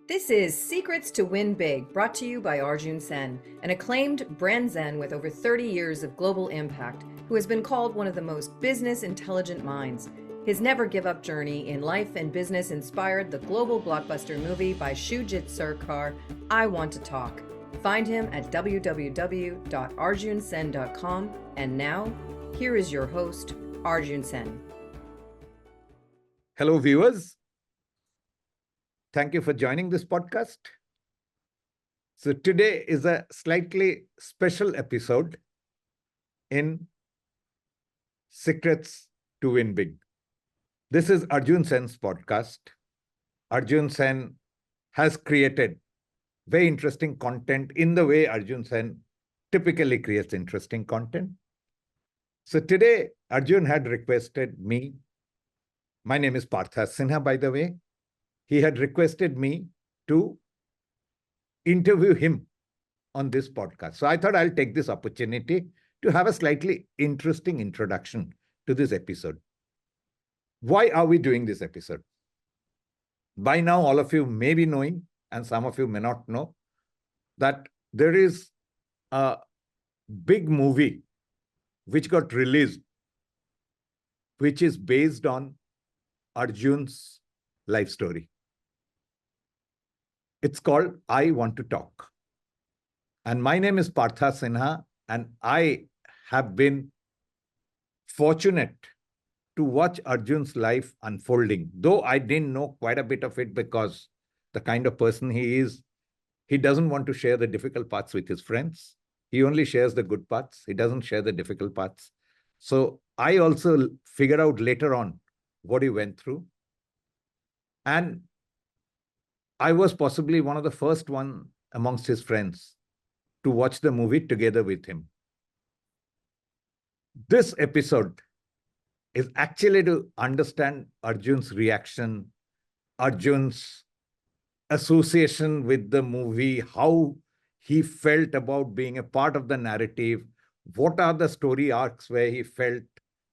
This is Secrets to Win Big, brought to you by Arjun Sen, an acclaimed brand zen with over 30 years of global impact, who has been called one of the most business intelligent minds. His never give up journey in life and business inspired the global blockbuster movie by Shoojit Sircar, I Want to Talk. Find him at www.arjunsen.com. And now, here is your host, Arjun Sen. Hello, viewers. Thank you for joining this podcast. So today is a slightly special episode in Secrets to Win Big. This is Arjun Sen's podcast. Arjun Sen has created very interesting content in the way Arjun Sen typically creates interesting content. So today, Arjun had requested me. My name is Partha Sinha, by the way. He had requested me to interview him on this podcast. So I thought I'll take this opportunity to have a slightly interesting introduction to this episode. Why are we doing this episode? By now, all of you may be knowing, and some of you may not know, that there is a big movie which got released, which is based on Arjun's life story. It's called I Want to Talk. And my name is Partha Sinha, and I have been fortunate to watch Arjun's life unfolding. Though I didn't know quite a bit of it because the kind of person he is, he doesn't want to share the difficult parts with his friends. He only shares the good parts. He doesn't share the difficult parts. So I also figured out later on what he went through. And I was possibly one of the first one amongst his friends to watch the movie together with him. This episode is actually to understand Arjun's reaction, Arjun's association with the movie, how he felt about being a part of the narrative, what are the story arcs where he felt,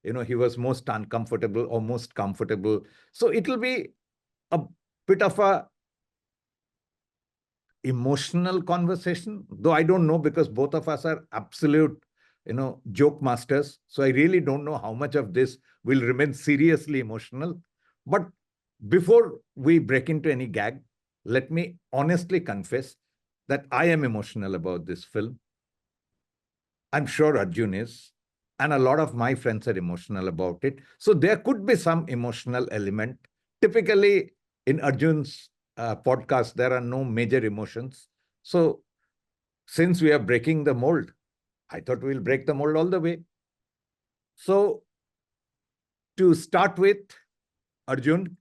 he was most uncomfortable or most comfortable. So it'll be a bit of a emotional conversation, though I don't know, because both of us are absolute, joke masters. So I really don't know how much of this will remain seriously emotional. But before we break into any gag, let me honestly confess that I am emotional about this film. I'm sure Arjun is, and a lot of my friends are emotional about it. So there could be some emotional element. Typically, in Arjun's podcast, there are no major emotions. So since we are breaking the mold, I thought we'll break the mold all the way. So to start with, Arjun,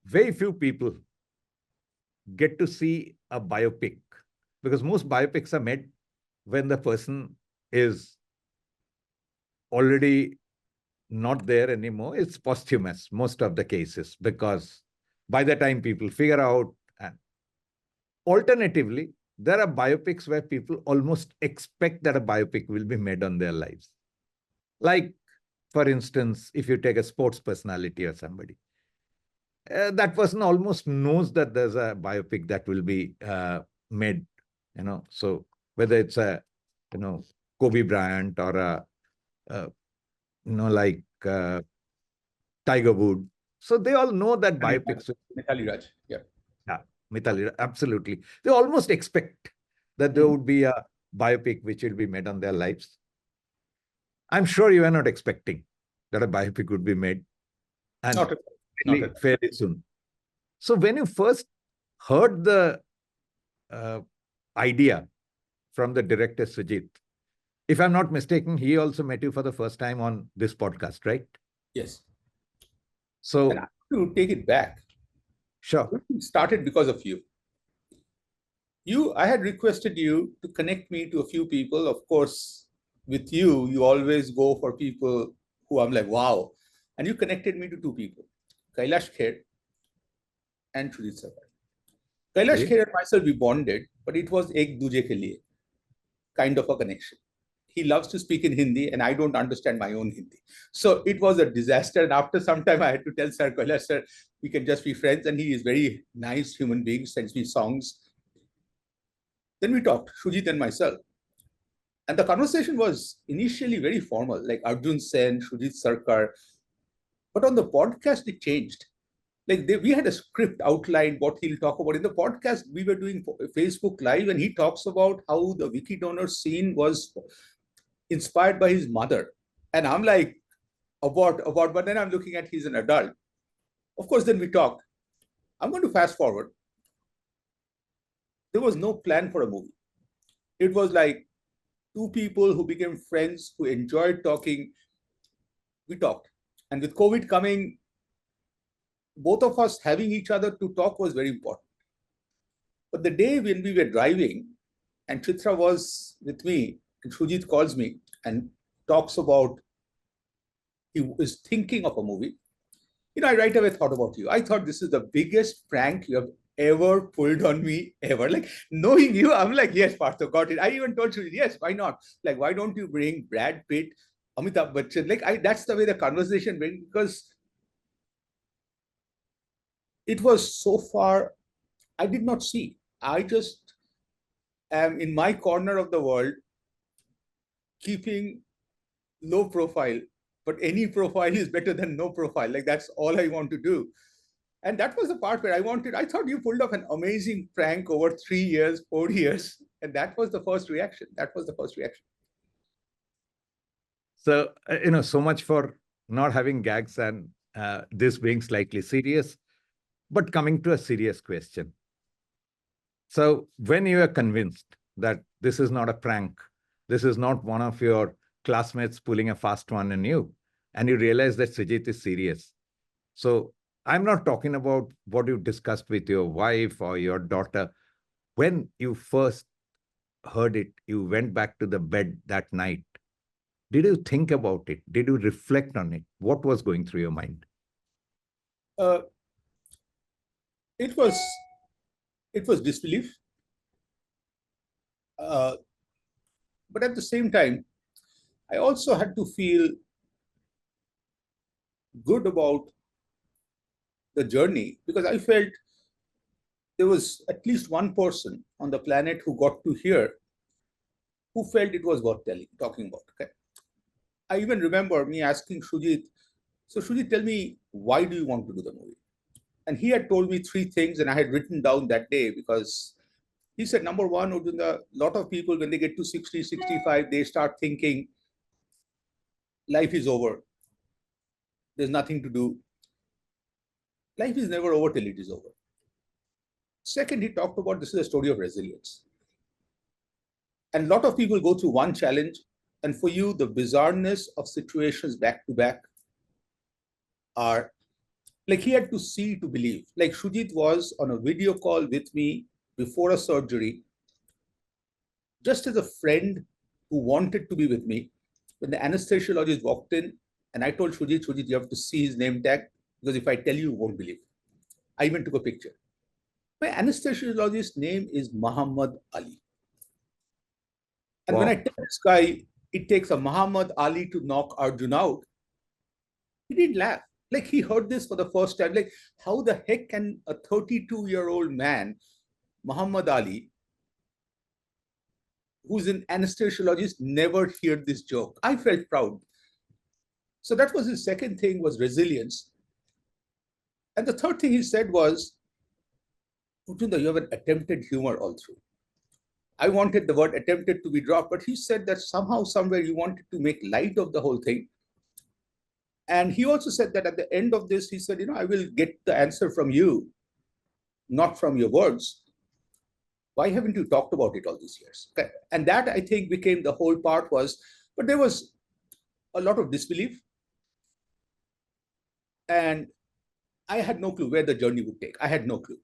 very few people get to see a biopic because most biopics are made when the person is already not there anymore. It's posthumous, most of the cases, because by the time people figure out, and alternatively, there are biopics where people almost expect that a biopic will be made on their lives. Like, for instance, if you take a sports personality or somebody, that person almost knows that there's a biopic that will be made, So whether it's a, Kobe Bryant or a like Tiger Woods. So they all know that biopics. Mithali Raj, yeah. Yeah, Mithali, absolutely. They almost expect that there would be a biopic which will be made on their lives. I'm sure you are not expecting that a biopic would be made. And fairly soon. So when you first heard the idea from the director, Shoojit, if I'm not mistaken, he also met you for the first time on this podcast, right? Yes. So and I have to take it back. Sure. It started because of you. I had requested you to connect me to a few people. Of course, with you, you always go for people who I'm like, wow. And you connected me to two people, Kailash Kher and Shoojit Sircar. Kailash Kher and myself, we bonded, but it was ek duje ke liye, kind of a connection. he loves to speak in Hindi and I don't understand my own Hindi. So it was a disaster. And after some time, I had to tell Sir, sir, we can just be friends. And he is very nice human being, sends me songs. Then we talked, Shoojit and myself. And the conversation was initially very formal, like Arjun Sen, Shoojit Sircar. But on the podcast, it changed. Like we had a script outlined what he'll talk about. In the podcast, we were doing Facebook Live, and he talks about how the wiki donor scene was inspired by his mother. And I'm like, about, but then I'm looking at he's an adult. Of course, then we talked. I'm going to fast forward. There was no plan for a movie. It was like two people who became friends, who enjoyed talking. We talked. And with COVID coming, both of us having each other to talk was very important. But the day when we were driving, and Chitra was with me, and Shoojit calls me and talks about he is thinking of a movie. I right away thought about you. I thought this is the biggest prank you have ever pulled on me ever. Like, knowing you, I'm like, yes, Partha, got it. I even told you, yes, why not? Like, why don't you bring Brad Pitt, Amitabh Bachchan? Like, that's the way the conversation went, because it was so far, I did not see. I just am in my corner of the world, keeping low profile, but any profile is better than no profile. Like, that's all I want to do. And that was the part where I thought you pulled off an amazing prank over 3 years, 4 years. And that was the first reaction. So, so much for not having gags and this being slightly serious, but coming to a serious question. So when you are convinced that this is not a prank, this is not one of your classmates pulling a fast one on you, and you realize that Shoojit is serious. So I'm not talking about what you discussed with your wife or your daughter. When you first heard it, you went back to the bed that night. Did you think about it? Did you reflect on it? What was going through your mind? It was disbelief. But at the same time, I also had to feel good about the journey, because I felt there was at least one person on the planet who got to hear, who felt it was worth talking about. Okay. I even remember me asking Shoojit, so Shoojit, tell me, why do you want to do the movie? And he had told me 3 things, and I had written down that day, because he said, number one, Arjun, a lot of people, when they get to 60, 65, they start thinking life is over. There's nothing to do. Life is never over till it is over. Second, he talked about this is a story of resilience. And a lot of people go through one challenge, and for you, the bizarreness of situations back to back are like, he had to see to believe. Like, Shoojit was on a video call with me before a surgery, just as a friend who wanted to be with me. When the anesthesiologist walked in, and I told Shoojit, you have to see his name tag, because if I tell you, you won't believe. I even took a picture. My anesthesiologist's name is Muhammad Ali. And when I tell this guy, it takes a Muhammad Ali to knock Arjun out, he didn't laugh. Like, he heard this for the first time. Like, how the heck can a 32-year-old man, Muhammad Ali, who's an anesthesiologist, never hear this joke? I felt proud. So that was his second thing, was resilience. And the third thing he said was, Utunda, you have an attempted humor all through. I wanted the word attempted to be dropped, but he said that somehow, somewhere, you wanted to make light of the whole thing. And he also said that at the end of this, he said, I will get the answer from you, not from your words. Why haven't you talked about it all these years? Okay. And that, I think, became the whole part was, but there was a lot of disbelief. And I had no clue where the journey would take. I had no clue.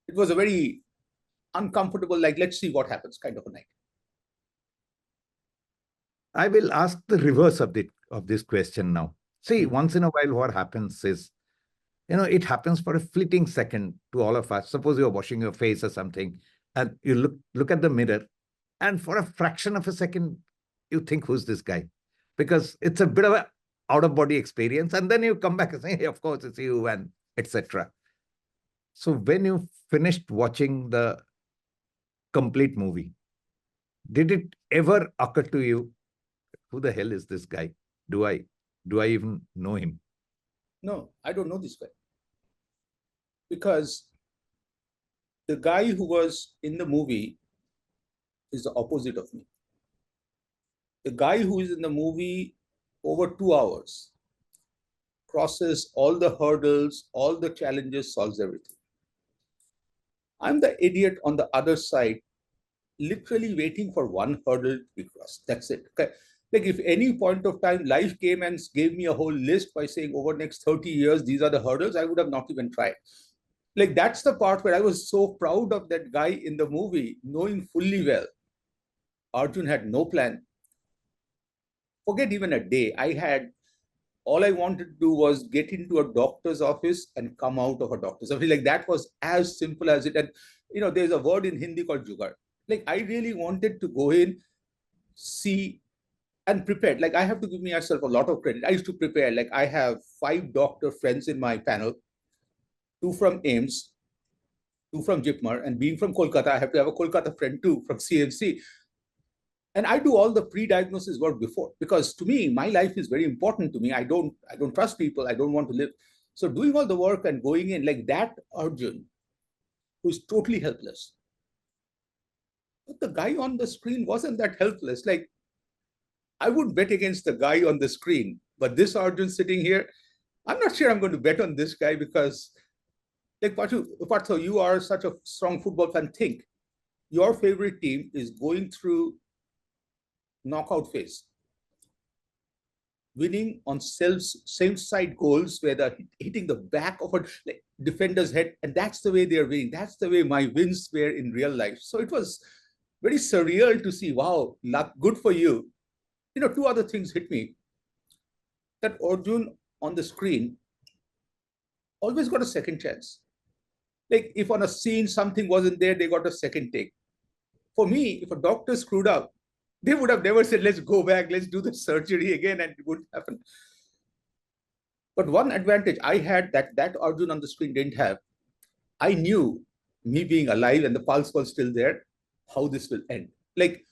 It was a very uncomfortable, like, let's see what happens kind of a night. I will ask the reverse of this question now. See, once in a while, what happens is, it happens for a fleeting second to all of us. Suppose you're washing your face or something, and you look at the mirror, and for a fraction of a second, you think, who's this guy? Because it's a bit of a out-of-body experience. And then you come back and say, hey, of course, it's you, and etc. So when you finished watching the complete movie, did it ever occur to you, who the hell is this guy? Do I even know him? No, I don't know this guy. Because the guy who was in the movie is the opposite of me. The guy who is in the movie over 2 hours crosses all the hurdles, all the challenges, solves everything. I'm the idiot on the other side, literally waiting for one hurdle to be crossed. That's it. Okay. Like if any point of time life came and gave me a whole list by saying over next 30 years, these are the hurdles, I would have not even tried. Like that's the part where I was so proud of that guy in the movie, knowing fully well Arjun had no plan. Forget even a day. All I wanted to do was get into a doctor's office and come out of a doctor's office. Like that was as simple as it. And there's a word in Hindi called jugaad. Like I really wanted to go in, see, and prepared. Like I have to give myself a lot of credit. I used to prepare. Like I have 5 doctor friends in my panel, 2 from AIMS, 2 from JIPMER, and being from Kolkata, I have to have a Kolkata friend too from CMC. And I do all the pre-diagnosis work before, because to me, my life is very important to me. I don't trust people. I don't want to live. So doing all the work and going in like that, Arjun, who's totally helpless. But the guy on the screen wasn't that helpless. Like I would bet against the guy on the screen, but this Arjun sitting here, I'm not sure I'm going to bet on this guy because, like Partha, you are such a strong football fan. Think, your favorite team is going through knockout phase, winning on same side goals where they're hitting the back of a defender's head, and that's the way they're winning. That's the way my wins were in real life. So it was very surreal to see. Wow, luck, good for you. 2 other things hit me. That Arjun on the screen always got a second chance. Like if on a scene something wasn't there, they got a second take. For me, if a doctor screwed up, they would have never said, let's go back, let's do the surgery again, and it wouldn't happen. But one advantage I had that Arjun on the screen didn't have, I knew, me being alive and the pulse was still there, how this will end. Like,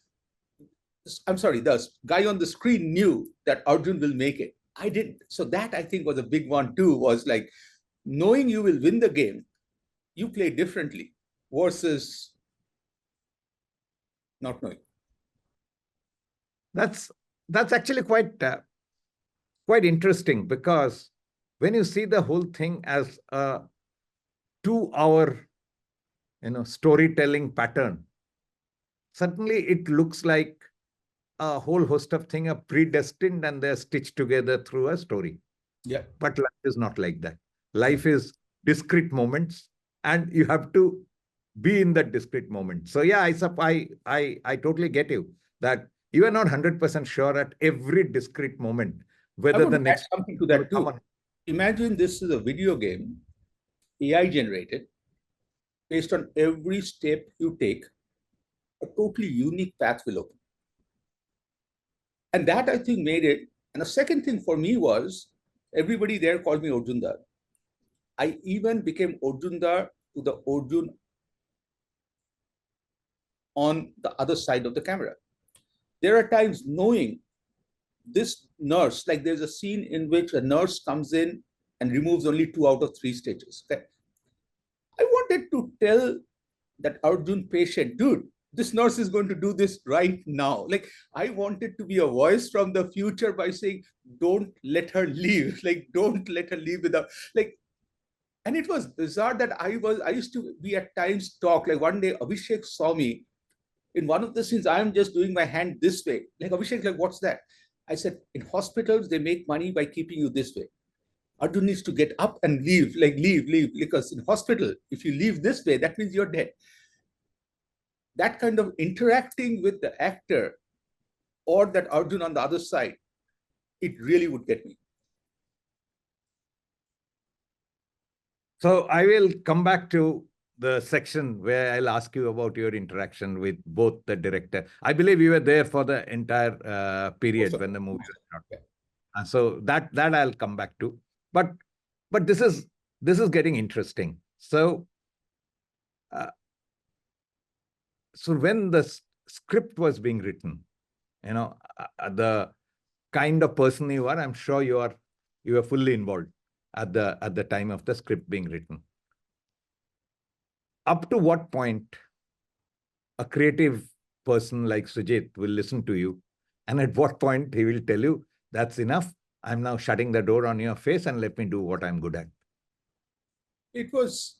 I'm sorry, the guy on the screen knew that Arjun will make it. I didn't. So that I think was a big one too, was like knowing you will win the game, you play differently versus not knowing. That's actually quite interesting, because when you see the whole thing as a 2-hour storytelling pattern, suddenly it looks like a whole host of things are predestined and they're stitched together through a story. Yeah. But life is not like that. Life is discrete moments, and you have to be in that discrete moment. So yeah, I totally get you that you are not 100% sure at every discrete moment whether the next something to that too. Imagine this is a video game, AI generated, based on every step you take, a totally unique path will open. And that I think made it. And the second thing for me was everybody there called me Arjundar. I even became Arjundar to the Arjun on the other side of the camera. There are times knowing this nurse, like there's a scene in which a nurse comes in and removes only 2 out of 3 stitches. Okay? I wanted to tell that Arjun patient, dude, this nurse is going to do this right now. Like I wanted to be a voice from the future by saying, don't let her leave. Like, don't let her leave without, like, and it was bizarre that I used to be at times talk, like one day Abhishek saw me in one of the scenes, I'm just doing my hand this way. Like Abhishek, like, what's that? I said, in hospitals, they make money by keeping you this way. Arjun needs to get up and leave, like leave, because in hospital, if you leave this way, that means you're dead. That kind of interacting with the actor or that Arjun on the other side, it really would get me. So I will come back to the section where I'll ask you about your interaction with both the director. I believe you were there for the entire period when the movie was shot. Yeah. And so that I'll come back to. But this is getting interesting. So so when the script was being written, the kind of person you are, I'm sure you were fully involved at the time of the script being written. Up to what point a creative person like Shoojit will listen to you, and at what point he will tell you, that's enough, I'm now shutting the door on your face and let me do what I'm good at? It was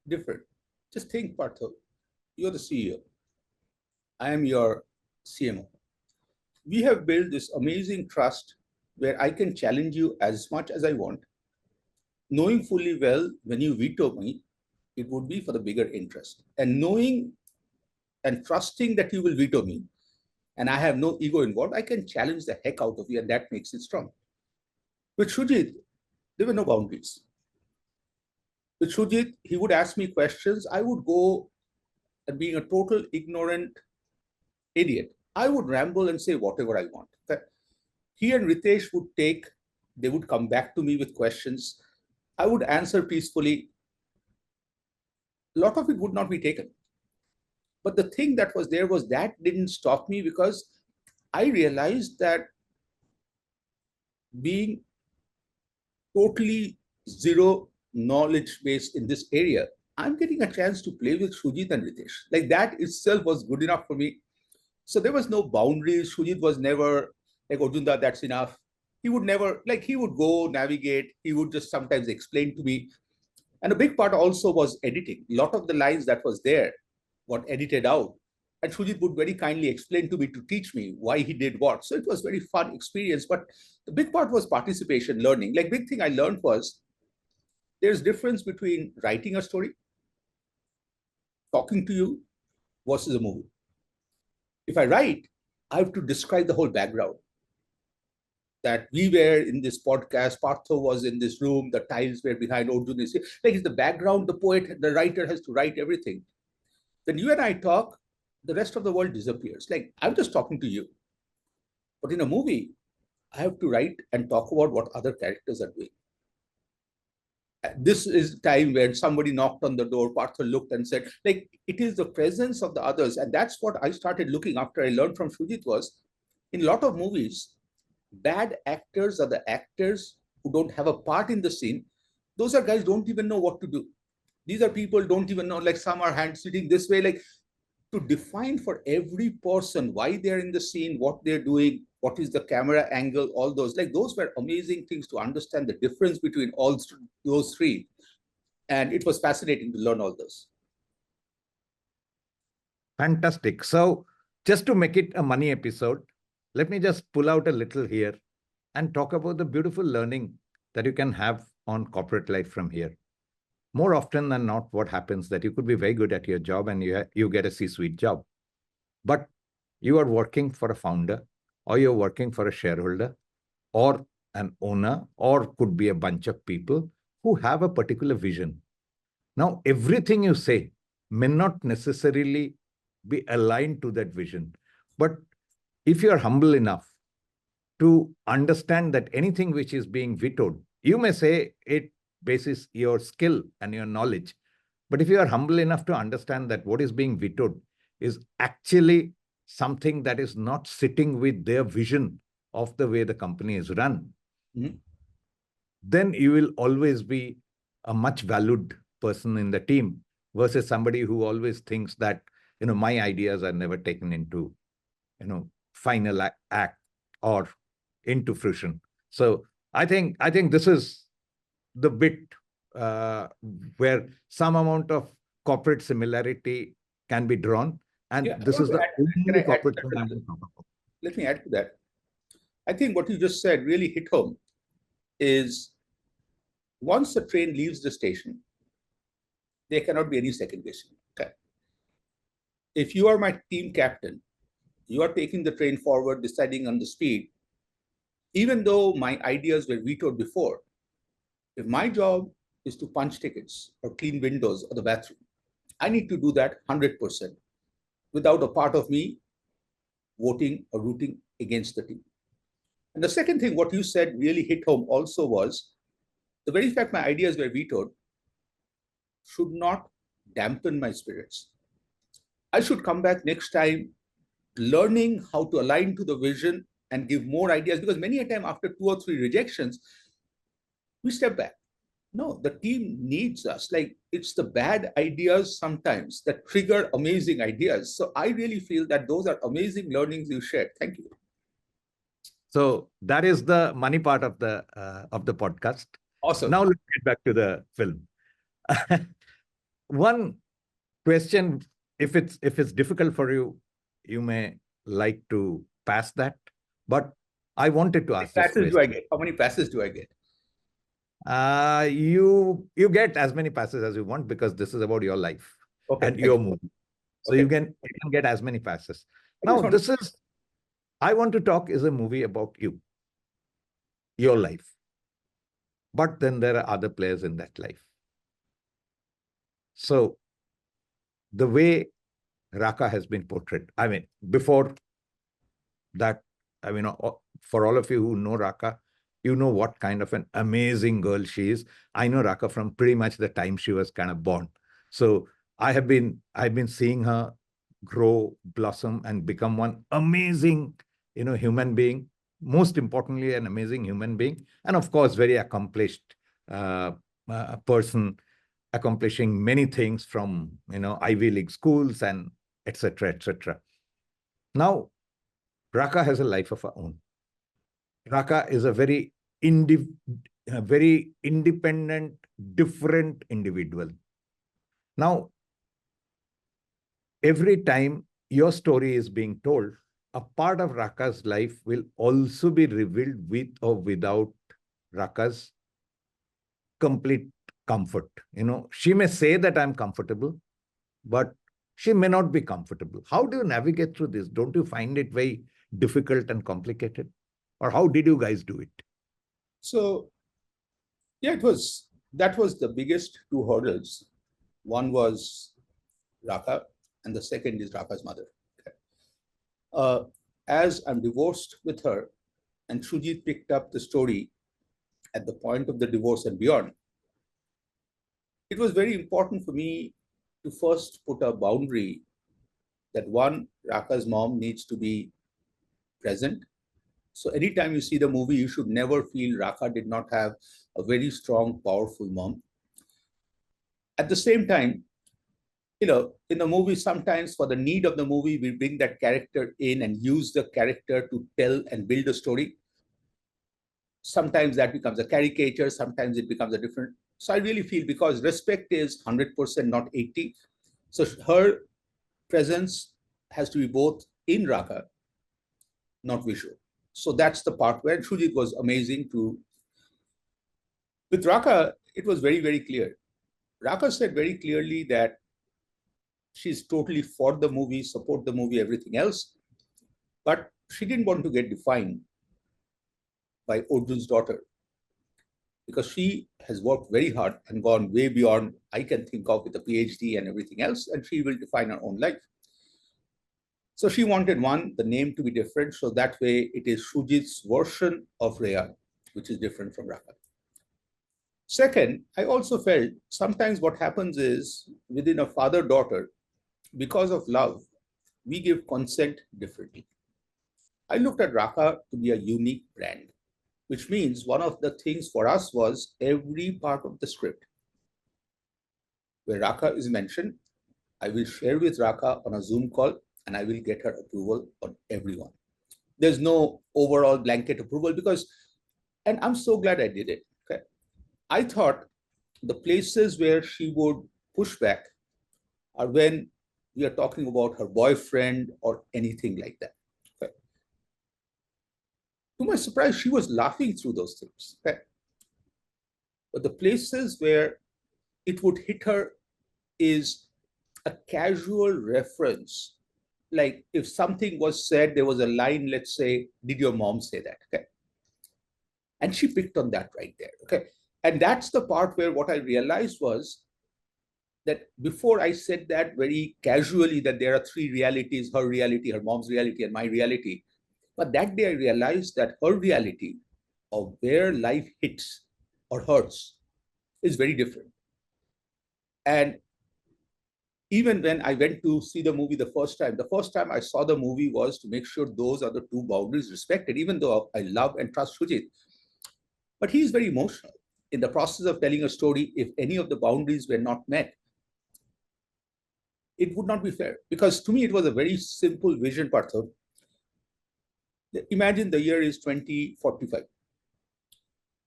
different. Just think, Partha, you're the CEO. I am your CMO. We have built this amazing trust where I can challenge you as much as I want, knowing fully well when you veto me, it would be for the bigger interest. And knowing and trusting that you will veto me, and I have no ego involved, I can challenge the heck out of you, and that makes it strong. With Shoojit, there were no boundaries. With Shoojit, he would ask me questions. I would go and being a total ignorant idiot. I would ramble and say whatever I want. He and Ritesh they would come back to me with questions. I would answer peacefully. A lot of it would not be taken. But the thing that was there was that didn't stop me, because I realized that being totally zero knowledge base in this area, I'm getting a chance to play with Shoojit and Ritesh. Like, that itself was good enough for me. So there was no boundaries. Shoojit was never like, Arjun, that's enough. He would never, he would go navigate. He would just sometimes explain to me. And a big part also was editing. A lot of the lines that was there got edited out. And Shoojit would very kindly explain to me to teach me why he did what. So it was very fun experience. But the big part was participation, learning. Like, big thing I learned was there's difference between writing a story, talking to you, versus a movie. If I write, I have to describe the whole background. That we were in this podcast, Partha was in this room, the tiles were behind, Arjun is here. Like, it's the background, the poet, the writer has to write everything. When you and I talk, the rest of the world disappears. Like, I'm just talking to you. But in a movie, I have to write and talk about what other characters are doing. This is time when somebody knocked on the door, Partha looked and said, like, it is the presence of the others. And that's what I started looking after I learned from Shoojit was, in a lot of movies, bad actors are the actors who don't have a part in the scene. Those are guys who don't even know what to do. These are people who don't even know, like, some are hand sitting this way, like, to define for every person why they're in the scene, what they're doing, what is the camera angle, all those. Like, those were amazing things to understand the difference between all those three. And it was fascinating to learn all those. Fantastic. So just to make it a money episode, let me just pull out a little here and talk about the beautiful learning that you can have on corporate life from here. More often than not, what happens that you could be very good at your job and you get a C-suite job, but you are working for a founder, or you're working for a shareholder, or an owner, or could be a bunch of people who have a particular vision. Now, everything you say may not necessarily be aligned to that vision, but if you are humble enough to understand that anything which is being vetoed, you may say it basis your skill and your knowledge. But if you are humble enough to understand that what is being vetoed is actually something that is not sitting with their vision of the way the company is run, then you will always be a much valued person in the team versus somebody who always thinks that, my ideas are never taken into, final act or into fruition. So I think this is the bit where some amount of corporate similarity can be drawn. And this is the only corporate thing I'm going to talk about. Let me add to that. I think what you just said really hit home is, once the train leaves the station, there cannot be any second guessing. Okay. If you are my team captain, you are taking the train forward, deciding on the speed, even though my ideas were vetoed before, if my job is to punch tickets or clean windows or the bathroom, I need to do that 100% without a part of me voting or rooting against the team. And the second thing, what you said really hit home also was the very fact my ideas were vetoed should not dampen my spirits. I should come back next time learning how to align to the vision and give more ideas, because many a time after 2 or 3 rejections, we step back. No, the team needs us. Like, it's the bad ideas sometimes that trigger amazing ideas. So I really feel that those are amazing learnings you shared. Thank you. So that is the money part of the podcast. Awesome. Now let's get back to the film. One question, if it's difficult for you, you may like to pass that. But I wanted to ask this question. Do I get? How many passes do I get? You get as many passes as you want, because this is about your life and your movie. So you can get as many passes. Now, I Want to Talk is a movie about you, your life. But then there are other players in that life. So the way Raka has been portrayed, I mean, before that, I mean, for all of you who know Raka, you know what kind of an amazing girl she is. I know Raka from pretty much the time she was kind of born. So I've been seeing her grow, blossom, and become one amazing, human being. Most importantly, an amazing human being, and of course, very accomplished person, accomplishing many things from Ivy League schools and etc. etc. Now, Raka has a life of her own. Raka is a very independent, different individual. Now, every time your story is being told, a part of Raka's life will also be revealed with or without Raka's complete comfort. She may say that I'm comfortable, but she may not be comfortable. How do you navigate through this? Don't you find it very difficult and complicated? Or how did you guys do it? So, yeah, that was the biggest 2 hurdles. One was Raka, and the second is Raka's mother. As I'm divorced with her, and Shoojit picked up the story at the point of the divorce and beyond, it was very important for me to first put a boundary that one, Raka's mom needs to be present. So anytime you see the movie, you should never feel Raka did not have a very strong, powerful mom. At the same time, in the movie, sometimes for the need of the movie, we bring that character in and use the character to tell and build a story. Sometimes that becomes a caricature, sometimes it becomes a different. So I really feel, because respect is 100%, not 80%. So her presence has to be both in Raka, not visual. So that's the part where Shoojit was amazing to. With Raka, it was very, very clear. Raka said very clearly that she's totally for the movie, support the movie, everything else. But she didn't want to get defined by Arjun's daughter, because she has worked very hard and gone way beyond I can think of with a PhD and everything else, and she will define her own life. So she wanted, one, the name to be different, so that way it is Shoojit's version of Rhea, which is different from Raka. Second, I also felt sometimes what happens is within a father-daughter, because of love, we give consent differently. I looked at Raka to be a unique brand, which means one of the things for us was every part of the script where Raka is mentioned, I will share with Raka on a Zoom call and I will get her approval on everyone. There's no overall blanket approval and I'm so glad I did it. Okay. I thought the places where she would push back are when we are talking about her boyfriend or anything like that. Okay. To my surprise, she was laughing through those things. Okay. But the places where it would hit her is a casual reference. Like if something was said, there was a line, let's say, did your mom say that? Okay. And she picked on that right there. Okay. And that's the part where what I realized was that before I said that very casually, that there are three realities, her reality, her mom's reality, and my reality. But that day I realized that her reality of where life hits or hurts is very different. And even when I went to see the movie the first time I saw the movie was to make sure those are the two boundaries respected, even though I love and trust Shoojit. But he is very emotional. In the process of telling a story, if any of the boundaries were not met, it would not be fair. Because to me, it was a very simple vision, Partha. Imagine the year is 2045.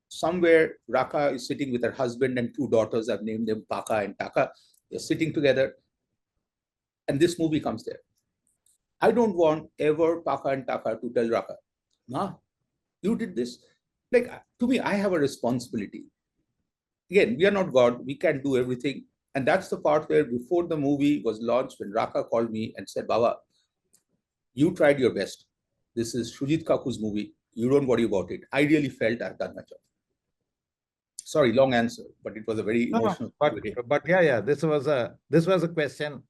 Somewhere, Raka is sitting with her husband and two daughters. I've named them Paka and Taka. They're sitting together. And this movie comes there. I don't want ever Paka and Taka to tell Raka, "Ma, you did this." Like, to me, I have a responsibility. Again, we are not God. We can't do everything. And that's the part where before the movie was launched, when Raka called me and said, "Baba, you tried your best. This is Shoojit Kaku's movie. You don't worry about it." I really felt I've done my job. Sorry, long answer, but it was a very emotional. But yeah, this was a question.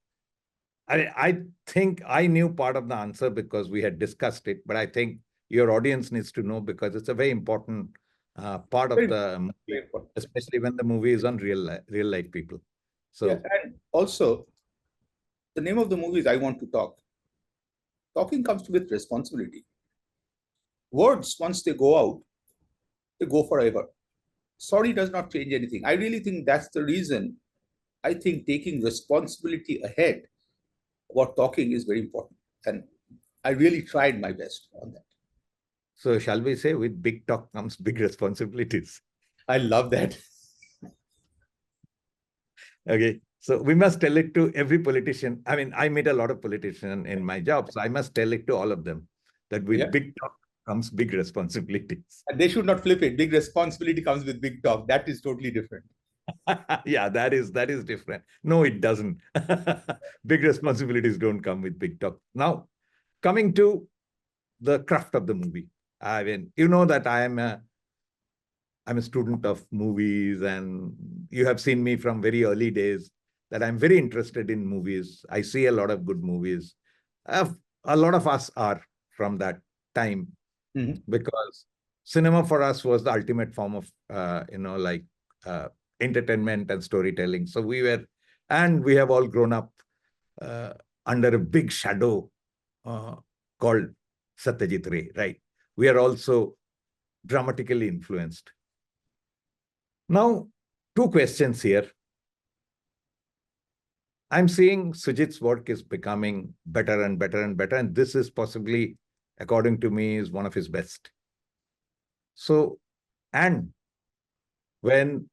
I think I knew part of the answer because we had discussed it, but I think your audience needs to know because it's a very important part of the movie, especially when the movie is on real life people. So, yeah, and also, the name of the movie is I Want to Talk. Talking comes with responsibility. Words, once they go out, they go forever. Sorry does not change anything. I really think that's the reason I think taking responsibility ahead about talking is very important. And I really tried my best on that. So shall we say with big talk comes big responsibilities? I love that. Okay. So we must tell it to every politician. I mean, I meet a lot of politicians in my job, so I must tell it to all of them that with big talk comes big responsibilities. And they should not flip it. Big responsibility comes with big talk. That is totally different. Yeah, that is different. No, it doesn't. Big responsibilities don't come with big talk. Now, coming to the craft of the movie. I mean, you know that I'm a student of movies, and you have seen me from very early days that I'm very interested in movies. I see a lot of good movies. A lot of us are from that time because cinema for us was the ultimate form of, entertainment and storytelling. So we have all grown up under a big shadow called Satyajit Ray, right? We are also dramatically influenced. Now, two questions here. I'm seeing Shoojit's work is becoming better and better and better, and this is possibly, according to me, is one of his best. So, and when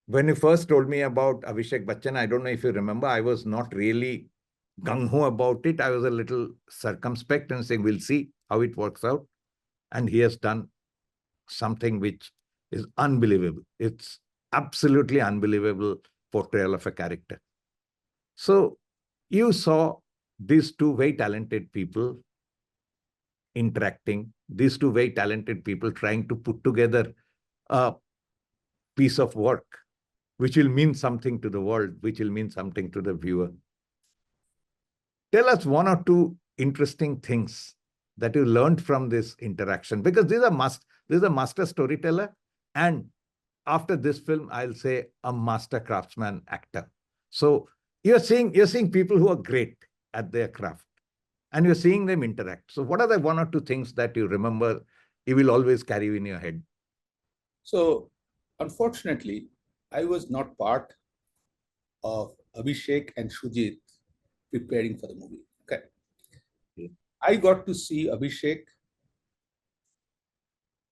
you first told me about Abhishek Bachchan, I don't know if you remember, I was not really gung-ho about it. I was a little circumspect and saying, we'll see how it works out. And he has done something which is unbelievable. It's absolutely unbelievable portrayal of a character. So you saw these two very talented people interacting, these two very talented people trying to put together a piece of work which will mean something to the world, which will mean something to the viewer. Tell us one or two interesting things that you learned from this interaction, because this is a master storyteller, and after this film, I'll say a master craftsman actor. So you're seeing people who are great at their craft, and you're seeing them interact. So what are the one or two things that you remember, you will always carry in your head? So unfortunately, I was not part of Abhishek and Shoojit preparing for the movie. Okay. I got to see Abhishek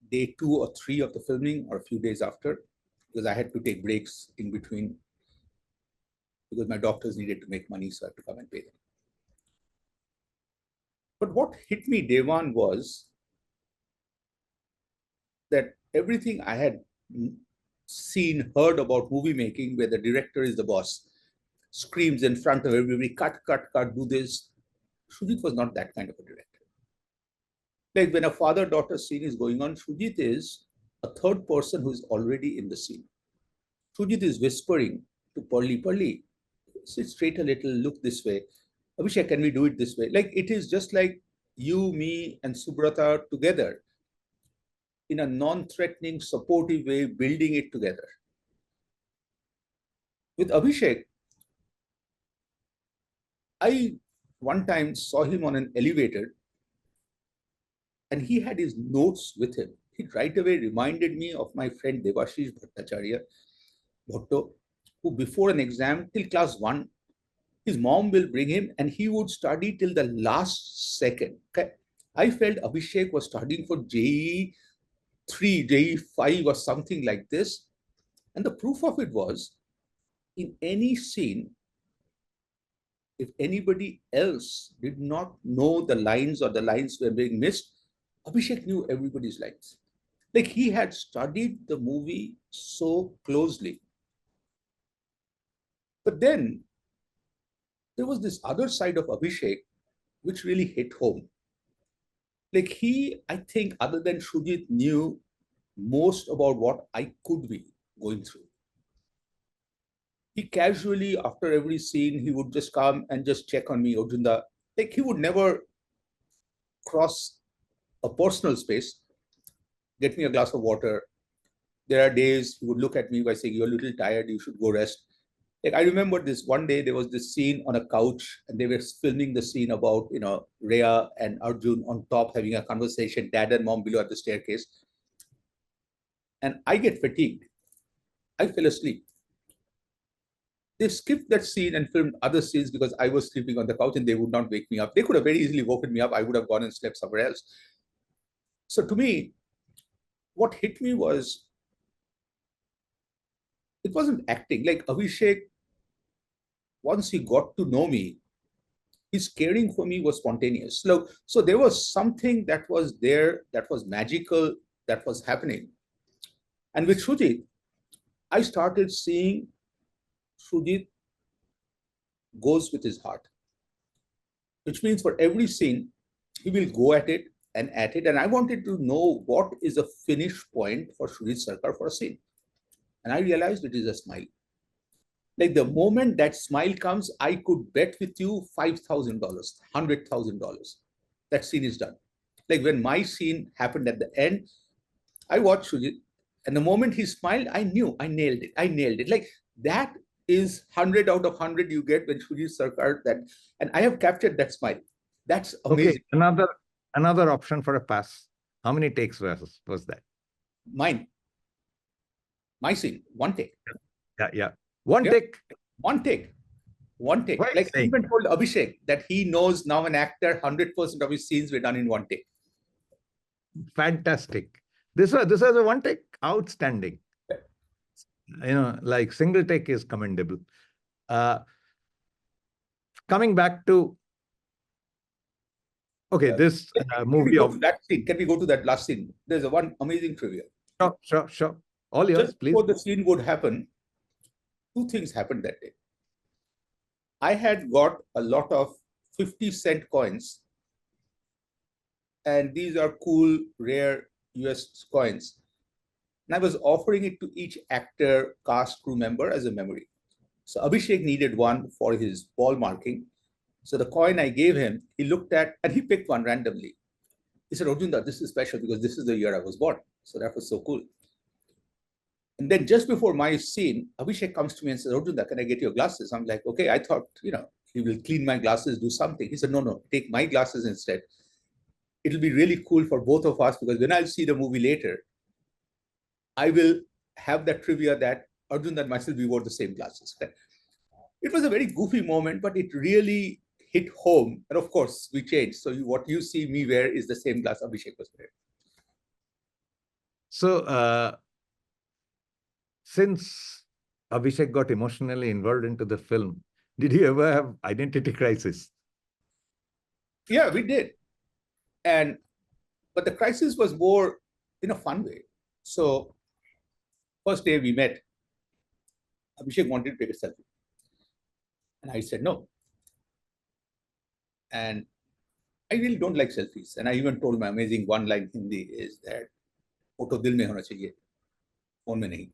day 2 or 3 of the filming, or a few days after, because I had to take breaks in between because my doctors needed to make money, so I had to come and pay them. But what hit me day one was that everything I had seen, heard about movie making, where the director is the boss, screams in front of everybody, cut, do this. Shoojit was not that kind of a director. Like when a father-daughter scene is going on, Shoojit is a third person who is already in the scene. Shoojit is whispering to Pearly, sit straight a little, look this way. Abhishek, can we do it this way? Like it is just like you, me, and Subrata together in a non-threatening, supportive way, building it together. With Abhishek, I one time saw him on an elevator and he had his notes with him. He right away reminded me of my friend Devashish Bhatto, who before an exam till class 1, his mom will bring him and he would study till the last second. Okay? I felt Abhishek was studying for JEE 3, JEE 5 or something like this. And the proof of it was, in any scene, if anybody else did not know the lines or the lines were being missed, Abhishek knew everybody's lines. Like he had studied the movie so closely. But then there was this other side of Abhishek which really hit home. Like he, I think, other than Shoojit, knew most about what I could be going through. He casually, after every scene, he would just come and just check on me, Arjunda. Like he would never cross a personal space, get me a glass of water. There are days he would look at me by saying, you're a little tired, you should go rest. Like I remember this one day, there was this scene on a couch and they were filming the scene about, Rhea and Arjun on top having a conversation, dad and mom below at the staircase. And I get fatigued. I fell asleep. They skipped that scene and filmed other scenes because I was sleeping on the couch and they would not wake me up. They could have very easily woken me up. I would have gone and slept somewhere else. So to me, what hit me was, it wasn't acting. Like Abhishek, once he got to know me, his caring for me was spontaneous. So there was something that was there, that was magical, that was happening. And with Shoojit, I started seeing Shoojit goes with his heart, which means for every scene, he will go at it and at it. And I wanted to know what is a finish point for Shoojit Sircar for a scene. And I realized it is a smile. Like the moment that smile comes, I could bet with you $5,000, $100,000. That scene is done. Like when my scene happened at the end, I watched Shoojit, and the moment he smiled, I knew I nailed it. I nailed it. Like that is 100 out of 100 you get when Shoojit Sircar that, and I have captured that smile. That's amazing. Okay, another option for a pass. How many takes was that? Mine. My scene, one take. Yeah. One take. One take. One take. What like I even told Abhishek that he knows now an actor, 100% of his scenes were done in one take. Fantastic. This was a one take. Outstanding. Like single take is commendable. Coming back to this movie of that scene. Can we go to that last scene? There's one amazing trivia. Sure. All yours, Just please. before the scene would happen, two things happened that day. I had got a lot of 50-cent coins, and these are cool, rare US coins. And I was offering it to each actor, cast, crew member as a memory. So Abhishek needed one for his ball marking. So the coin I gave him, he looked at and he picked one randomly. He said, Arjunda, this is special because this is the year I was born. So that was so cool. And then just before my scene, Abhishek comes to me and says, Arjunda, can I get your glasses? I'm like, okay, I thought, he will clean my glasses, do something. He said, no, take my glasses instead. It'll be really cool for both of us because when I'll see the movie later, I will have that trivia that Arjun and myself, we wore the same glasses. It was a very goofy moment, but it really hit home. And of course, we changed. So what you see me wear is the same glass Abhishek was wearing. So, since Abhishek got emotionally involved into the film, did he ever have identity crisis? Yeah, we did. But the crisis was more in a fun way. So first day we met, Abhishek wanted to take a selfie. And I said no. And I really don't like selfies. And I even told my amazing one line in Hindi is that photo dil mein hona chahiye, phone mein nahi.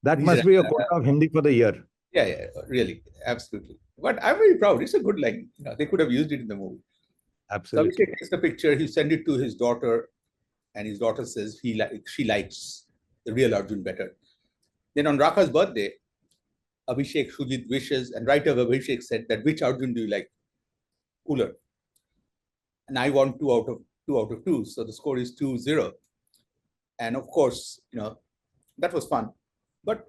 That These must are, be a quota of Hindi for the year. yeah, really, absolutely. But I'm very proud. It's a good line. They could have used it in the movie. So Absolutely. Abhishek takes the picture. He sends it to his daughter, and his daughter says she likes the real Arjun better. Then on Raka's birthday, Abhishek Shoojit wishes, and right away Abhishek said that which Arjun do you like cooler? And I want 2 out of 2. So the score is 2-0. And of course, that was fun. But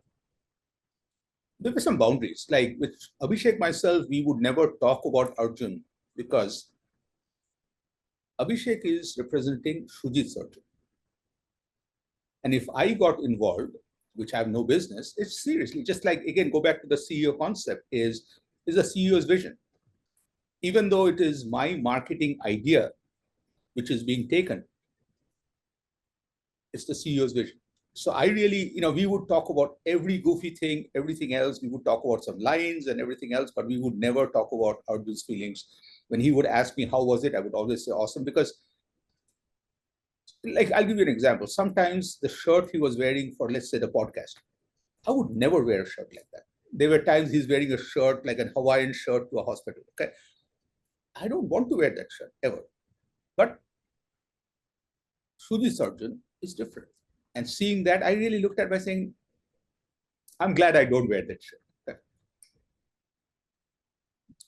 there were some boundaries. Like with Abhishek myself, we would never talk about Arjun because Abhishek is representing Shoojit Sircar. And if I got involved, which I have no business, it's seriously just like, again, go back to the CEO concept is the CEO's vision. Even though it is my marketing idea, which is being taken, it's the CEO's vision. So I really, we would talk about every goofy thing, everything else. We would talk about some lines and everything else, but we would never talk about Arjun's feelings. When he would ask me, how was it? I would always say, awesome, because like, I'll give you an example. Sometimes the shirt he was wearing for, let's say, the podcast, I would never wear a shirt like that. There were times he's wearing a shirt, like a Hawaiian shirt to a hospital. Okay. I don't want to wear that shirt ever. But Shoojit Sircar is different. And seeing that, I really looked at by saying, I'm glad I don't wear that shirt. Okay.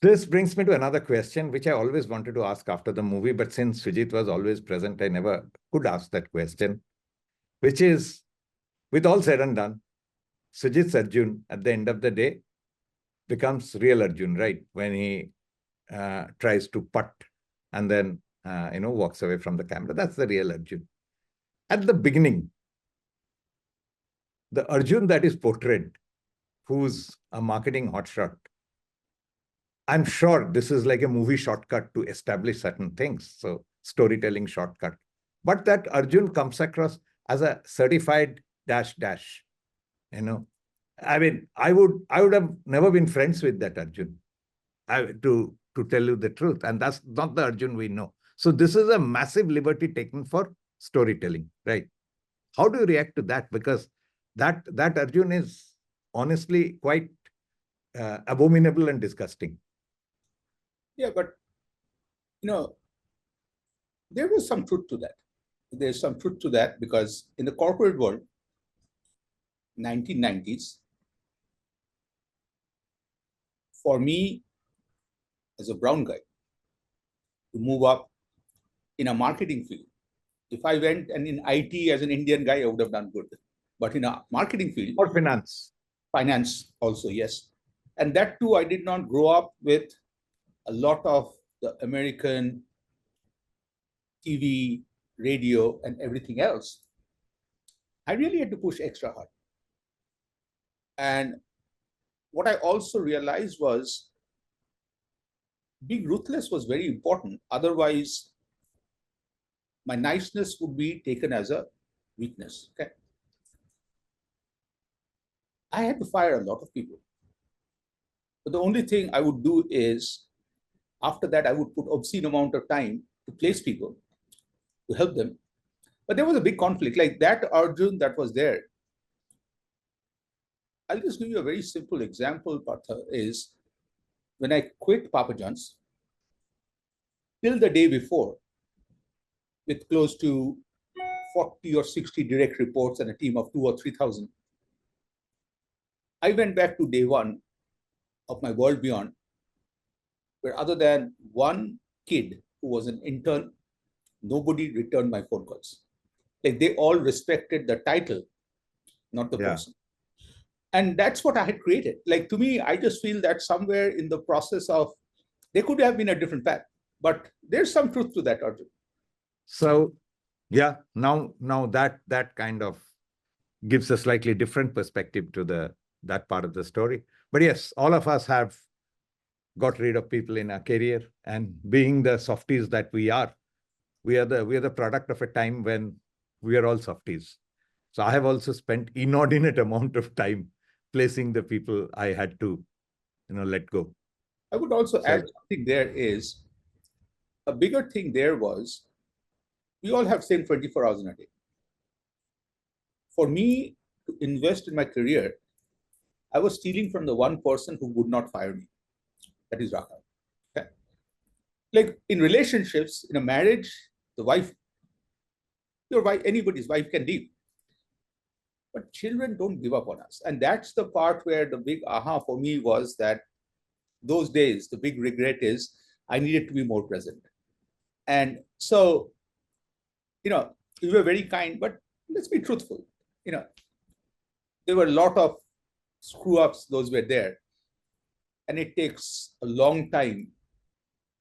This brings me to another question, which I always wanted to ask after the movie, but since Shoojit was always present, I never could ask that question, which is, with all said and done, Shoojit's Arjun, at the end of the day, becomes real Arjun, right? When he tries to putt and then, walks away from the camera. That's the real Arjun. At the beginning, the Arjun that is portrayed, who's a marketing hotshot, I'm sure this is like a movie shortcut to establish certain things. So storytelling shortcut. But that Arjun comes across as a certified dash. I mean, I would have never been friends with that Arjun, to tell you the truth. And that's not the Arjun we know. So this is a massive liberty taken for storytelling, right? How do you react to that? Because that Arjun is honestly quite abominable and disgusting. Yeah, but, there was some truth to that. There's some truth to that because in the corporate world, 1990s, for me, as a brown guy, to move up in a marketing field, if I went and in IT as an Indian guy, I would have done good. But in a marketing field, or finance also, yes. And that too, I did not grow up with a lot of the American TV, radio, and everything else. I really had to push extra hard. And what I also realized was being ruthless was very important. Otherwise, my niceness would be taken as a weakness. Okay. I had to fire a lot of people. But the only thing I would do is, after that, I would put obscene amount of time to place people, to help them. But there was a big conflict. Like that Arjun that was there, I'll just give you a very simple example, Partha, is when I quit Papa John's, till the day before, with close to 40 or 60 direct reports and a team of 2,000 or 3,000, I went back to day one of my World Beyond, where other than one kid who was an intern, nobody returned my phone calls. Like they all respected the title, not the person. And that's what I had created. Like to me, I just feel that somewhere in the process of, there could have been a different path, but there's some truth to that, Arjun. So yeah, now that kind of gives a slightly different perspective to that part of the story. But yes, all of us have got rid of people in our career, and being the softies that we are the product of a time when we are all softies. So I have also spent inordinate amount of time placing the people I had to, let go. I would also add something there is, a bigger thing there was, we all have same 24 hours in a day. For me, to invest in my career, I was stealing from the one person who would not fire me. That is Raka. Okay? Like in relationships, in a marriage, the wife, your wife, anybody's wife can leave. But children don't give up on us. And that's the part where the big aha for me was that those days, the big regret is I needed to be more present. And so, you were very kind, but let's be truthful. There were a lot of screw ups, those were there. And it takes a long time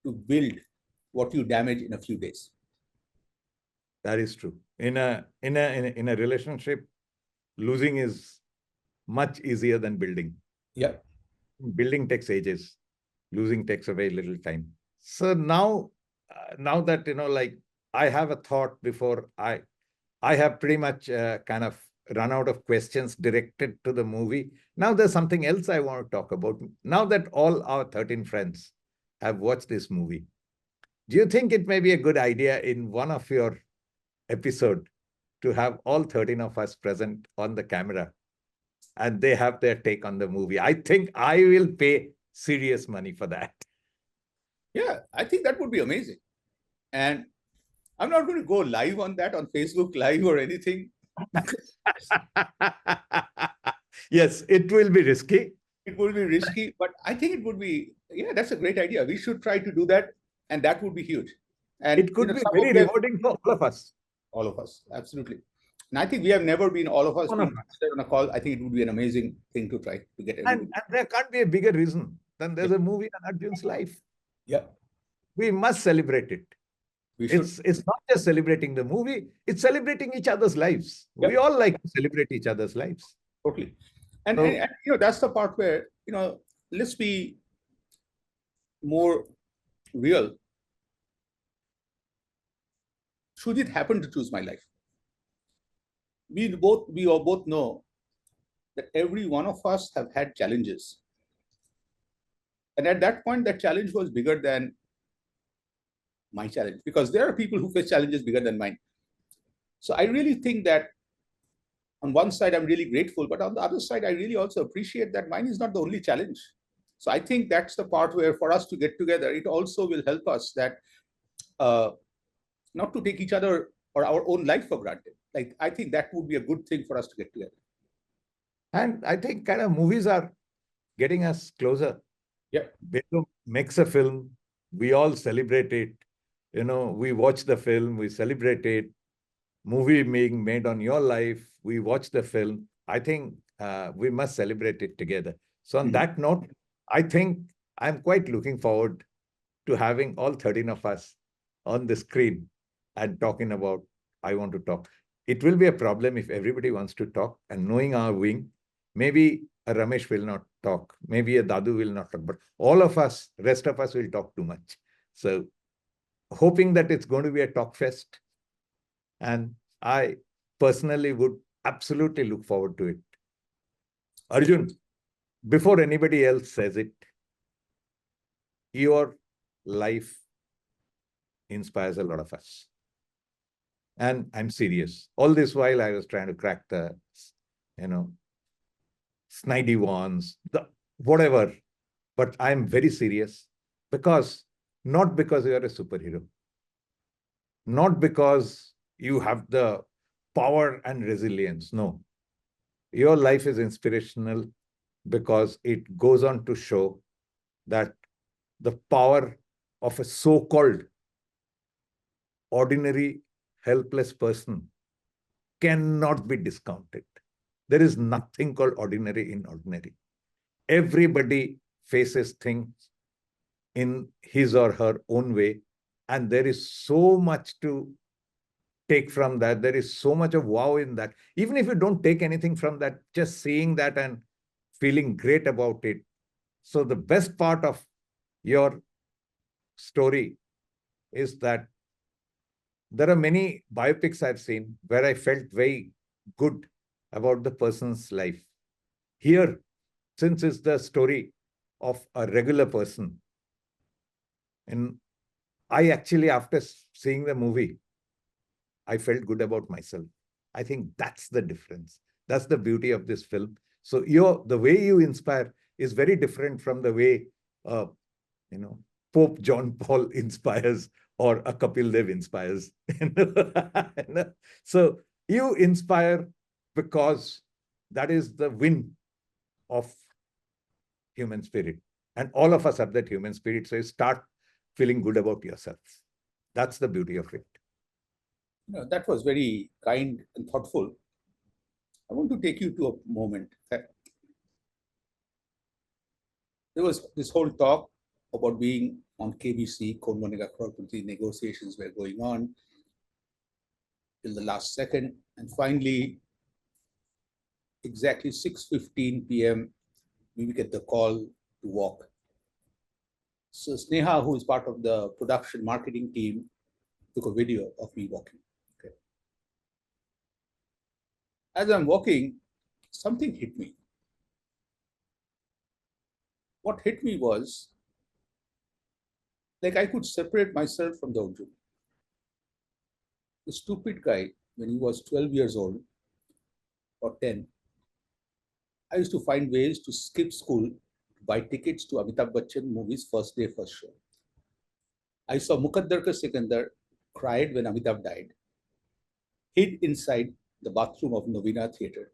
to build what you damage in a few days. That is true. In a relationship, losing is much easier than building. Yeah. Building takes ages. Losing takes a very little time. So now that, like I have a thought before I have pretty much kind of run out of questions directed to the movie. Now there's something else I want to talk about. Now that all our 13 friends have watched this movie, do you think it may be a good idea in one of your episode to have all 13 of us present on the camera and they have their take on the movie? I think I will pay serious money for that. Yeah, I think that would be amazing. And I'm not going to go live on that on Facebook Live or anything. Yes, it will be risky. It will be risky, but I think it would be, that's a great idea. We should try to do that, and that would be huge. And it could be very rewarding for all of us. All of us, absolutely. And I think we have never been, all of us, on a call. I think it would be an amazing thing to try to get everybody. And there can't be a bigger reason than there's a movie on Arjun's life. Yeah. We must celebrate it. It's not just celebrating the movie, it's celebrating each other's lives. Yep. We all like to celebrate each other's lives. Totally. And that's the part where, let's be more real. Shoojit happened to choose my life. We all both know that every one of us have had challenges. And at that point, that challenge was bigger than my challenge, because there are people who face challenges bigger than mine. So I really think that on one side, I'm really grateful, but on the other side, I really also appreciate that mine is not the only challenge. So I think that's the part where for us to get together, it also will help us that not to take each other or our own life for granted. Like, I think that would be a good thing for us to get together. And I think kind of movies are getting us closer. Yeah. Beto makes a film, we all celebrate it. We watch the film, we celebrate it. Movie being made on your life, we watch the film. I think we must celebrate it together. So on that note, I think I'm quite looking forward to having all 13 of us on the screen and talking about I want to talk. It will be a problem if everybody wants to talk, and knowing our wing, maybe a Ramesh will not talk, maybe a Dadu will not talk, but all of us, rest of us will talk too much. So hoping that it's going to be a talk fest. And I personally would absolutely look forward to it. Arjun, before anybody else says it, your life inspires a lot of us. And I'm serious. All this while I was trying to crack the, snidey ones, the whatever. But I'm very serious not because you are a superhero, not because you have the power and resilience. No, your life is inspirational because it goes on to show that the power of a so-called ordinary, helpless person cannot be discounted. There is nothing called ordinary in ordinary. Everybody faces things in his or her own way, and there is so much to take from that. There is so much of wow in that. Even if you don't take anything from that, just seeing that and feeling great about it. So the best part of your story is that there are many biopics I've seen where I felt very good about the person's life. Here, since it's the story of a regular person, and I actually, after seeing the movie, I felt good about myself. I think that's the difference. That's the beauty of this film. So the way you inspire is very different from the way, Pope John Paul inspires or a Kapil Dev inspires. So you inspire because that is the win of human spirit. And all of us have that human spirit. So you start feeling good about yourself. That's the beauty of it. That was very kind and thoughtful. I want to take you to a moment. There was this whole talk about being on KBC, Kaun Banega Crorepati, negotiations were going on till the last second. And finally, exactly 6:15 p.m., we get the call to walk. So Sneha, who is part of the production marketing team, took a video of me walking. Okay. As I'm walking, something hit me. What hit me was, like I could separate myself from the Arjun. The stupid guy, when he was 12 years old or 10, I used to find ways to skip school, buy tickets to Amitabh Bachchan movies first day, first show. I saw Mukaddar Ka Sikandar cried when Amitabh died, hid inside the bathroom of Novena Theatre,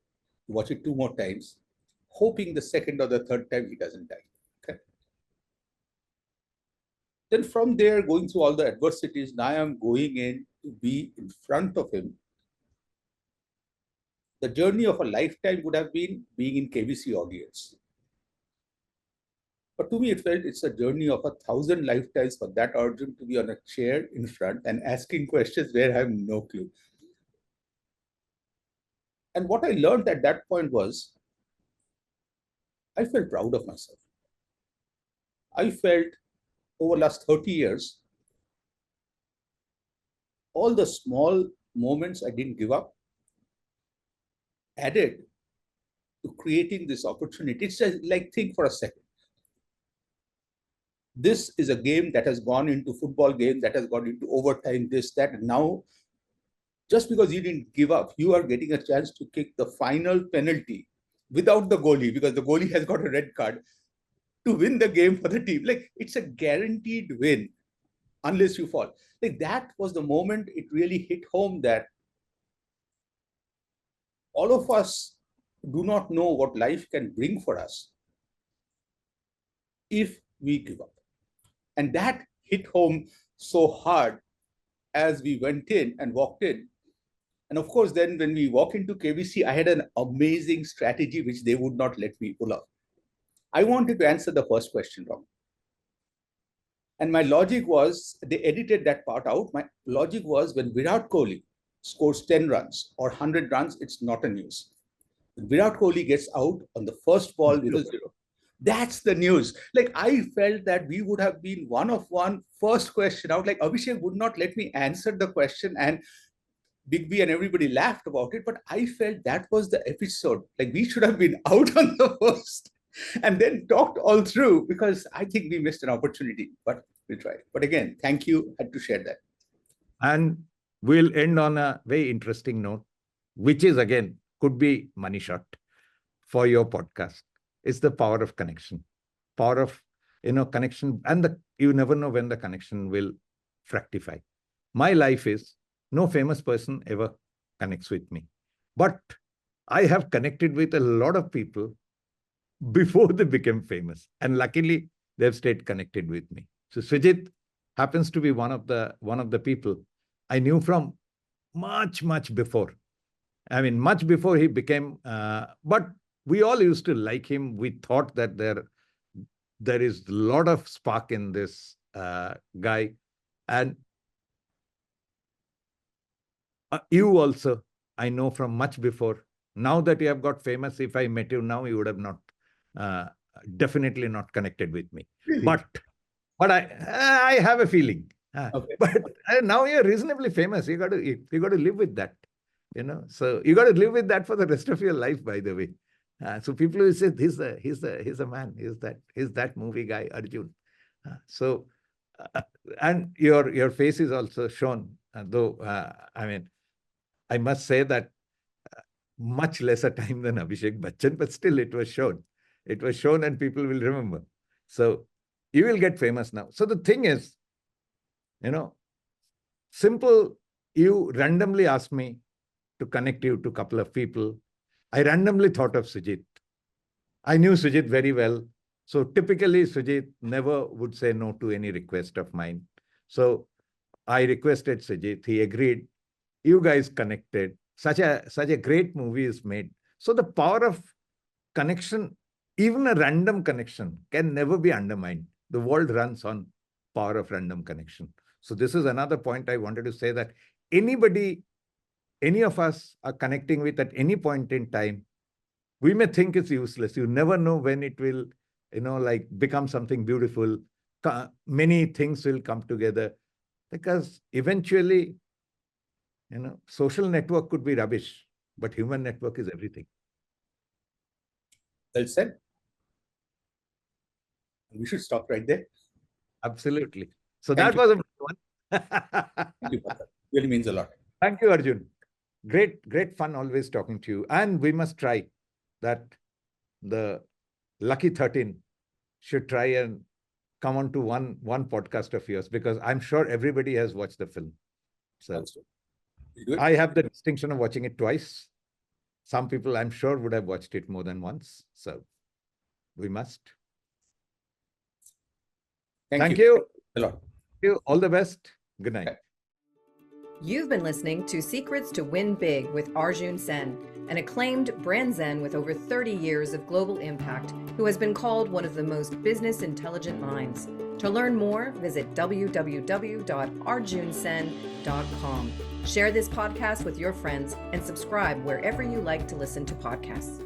watch it 2 more times, hoping the second or the third time he doesn't die. Okay. Then from there, going through all the adversities, now I'm going in to be in front of him. The journey of a lifetime would have been being in KBC audience. But to me, it felt it's a journey of 1,000 lifetimes for that Arjun to be on a chair in front and asking questions where I have no clue. And what I learned at that point was, I felt proud of myself. I felt over the last 30 years, all the small moments I didn't give up added to creating this opportunity. It's just like, think for a second. This is a game that has gone into football game, that has gone into overtime, this, that. And now, just because you didn't give up, you are getting a chance to kick the final penalty without the goalie, because the goalie has got a red card, to win the game for the team. Like, it's a guaranteed win unless you fall. Like, that was the moment it really hit home that all of us do not know what life can bring for us if we give up. And that hit home so hard as we went in and walked in. And of course, then when we walk into KBC, I had an amazing strategy which they would not let me pull off. I wanted to answer the first question wrong. And my logic was, they edited that part out. My logic was, when Virat Kohli scores 10 runs or 100 runs, it's not a news. When Virat Kohli gets out on the first ball with a 0, that's the news. Like, I felt that we would have been one of one, first question out. Like, Abhishek would not let me answer the question, and Big B and everybody laughed about it. But I felt that was the episode. Like, we should have been out on the first and then talked all through, because I think we missed an opportunity, but we tried. But again, thank you. I had to share that. And we'll end on a very interesting note, which is, again, could be money shot for your podcast. It's the power of connection, power of, connection. And you never know when the connection will fructify. My life is, no famous person ever connects with me. But I have connected with a lot of people before they became famous. And luckily, they've stayed connected with me. So Shoojit happens to be one of the people I knew from much, much before. I mean, much before he became, but we all used to like him. We thought that there is a lot of spark in this guy. And you also, I know from much before. Now that you have got famous, if I met you now, you would have not, definitely not connected with me. Really? But I have a feeling. Okay. But now you're reasonably famous. You got to live with that. So you got to live with that for the rest of your life, by the way. So people will say, he's a man, he's that movie guy, Arjun. And your face is also shown, though, I mean, I must say that much lesser time than Abhishek Bachchan, but still it was shown. It was shown and people will remember. So you will get famous now. So the thing is, simple, you randomly asked me to connect you to a couple of people. I randomly thought of Shoojit. I knew Shoojit very well. So typically Shoojit never would say no to any request of mine. So I requested Shoojit, he agreed. You guys connected. Such a great movie is made. So the power of connection, even a random connection, can never be undermined. The world runs on power of random connection. So this is another point I wanted to say, that anybody, any of us are connecting with at any point in time, we may think it's useless. You never know when it will, become something beautiful. Many things will come together, because eventually, social network could be rubbish, but human network is everything. Well said. We should stop right there. Absolutely. So Thank that was a good one. Thank you, Partha. Really means a lot. Thank you, Arjun. Great fun always talking to you. And we must try that. The Lucky 13 should try and come on to one podcast of yours, because I'm sure everybody has watched the film. So I have the distinction of watching it twice. Some people, I'm sure, would have watched it more than once. So we must. Thank you. A lot. Thank you. All the best. Good night. You've been listening to Secrets to Win Big with Arjun Sen, an acclaimed brand zen with over 30 years of global impact, who has been called one of the most business intelligent minds. To learn more, visit www.arjunsen.com. Share this podcast with your friends and subscribe wherever you like to listen to podcasts.